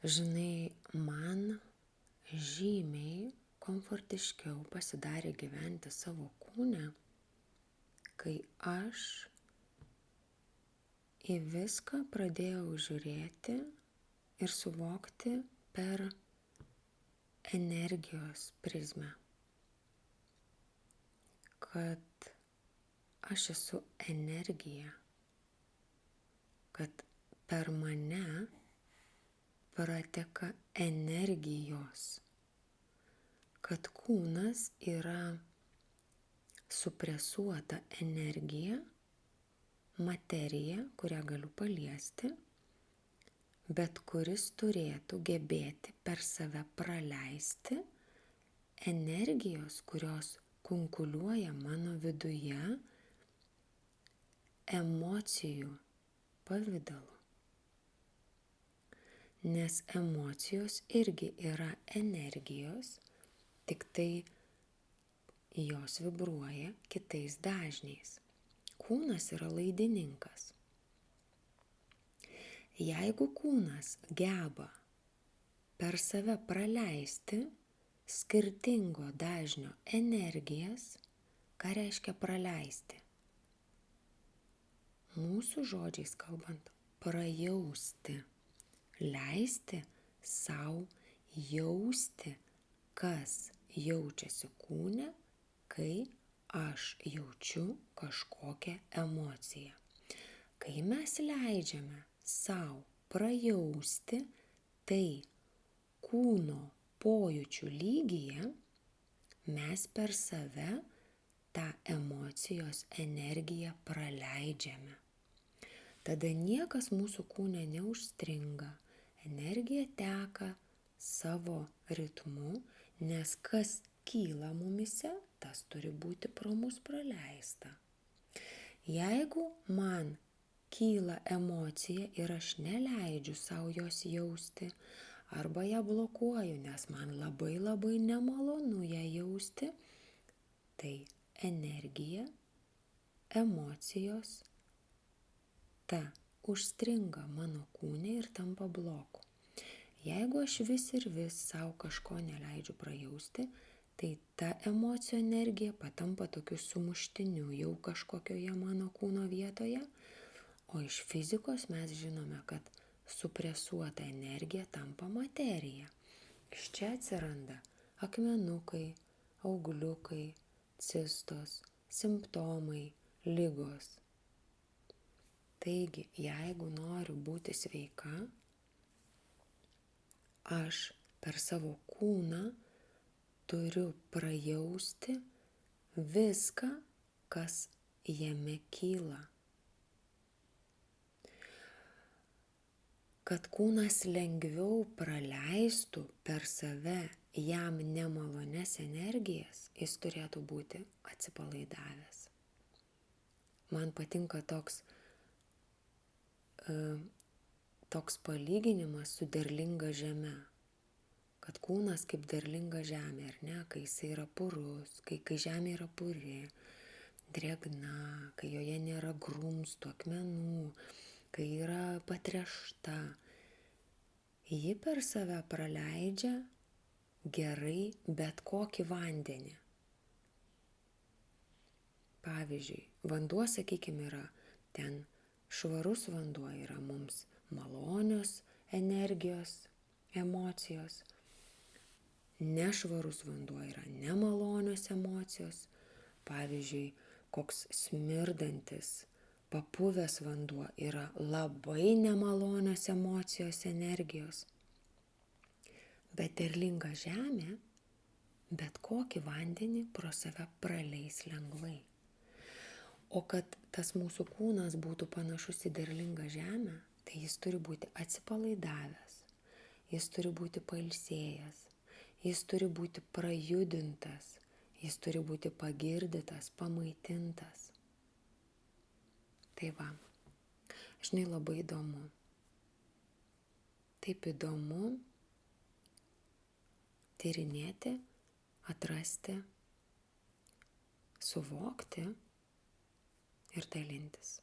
Žinai, man žymiai komfortiškiau pasidarė gyventi savo kūne, kai aš į viską pradėjau žiūrėti ir suvokti per energijos prizmę. Kad aš esu energija, kad per mane prateka energijos, kad kūnas yra supresuota energija, materija, kurią galiu paliesti, bet kuris turėtų gebėti per save praleisti energijos, kurios kunkuliuoja mano viduje emocijų pavidalu. Nes emocijos irgi yra energijos, tik tai jos vibruoja kitais dažniais. Kūnas yra laidininkas. Jeigu kūnas geba per save praleisti skirtingo dažnio energijas, ką reiškia praleisti? Mūsų žodžiais kalbant, prajausti. Leisti sau jausti, kas jaučiasi kūne, kai aš jaučiu kažkokią emociją. Kai mes leidžiame sau prajausti, tai kūno pojūčių lygyje mes per save tą emocijos energiją praleidžiame. Tada niekas mūsų kūne neužstringa. Energija teka savo ritmu, nes kas kyla mumise, tas turi būti pro mus praleista. Jeigu man kyla emocija ir aš neleidžiu sau jos jausti, arba ją blokuoju, nes man labai nemalonu ją jausti, tai energija, emocijos, ta užstringa mano kūne ir tampa bloku. Jeigu aš vis sau kažko neleidžiu prajausti, tai ta emocijų energija patampa tokiu sumuštiniu jau kažkokioje mano kūno vietoje, o iš fizikos mes žinome, kad supresuota energija tampa materija. Iš čia atsiranda akmenukai, augliukai, cistos, simptomai, ligos. Taigi, jeigu noriu būti sveika, aš per savo kūną turiu prajausti viską, kas jame kyla. Kad kūnas lengviau praleistų per save jam nemalonias energijas, jis turėtų būti atsipalaidavęs. Man patinka toks palyginimas su derlinga žeme, kad kūnas kaip derlinga žemė, ar ne, kai jis yra purus, kai žemė yra puri, drėgna, kai joje nėra grumstų, akmenų, kai yra patręšta, ji per save praleidžia gerai bet kokį vandenį. Pavyzdžiui, vanduo, sakykime, yra ten švarus vanduo, yra mums malonios energijos, emocijos. Nešvarus vanduo yra nemalonios emocijos. Pavyzdžiui, koks smirdantis, papuvęs vanduo yra labai nemalonios emocijos, energijos. Bet derlinga žemė bet kokį vandenį pro save praleis lengvai. O kad tas mūsų kūnas būtų panašus į derlingą žemę, tai jis turi būti atsipalaidavęs, jis turi būti pailsėjęs, jis turi būti prajudintas, jis turi būti pagirdytas, pamaitintas. Tai va, žinai, labai įdomu. Taip įdomu tyrinėti, atrasti, suvokti ir dalintis.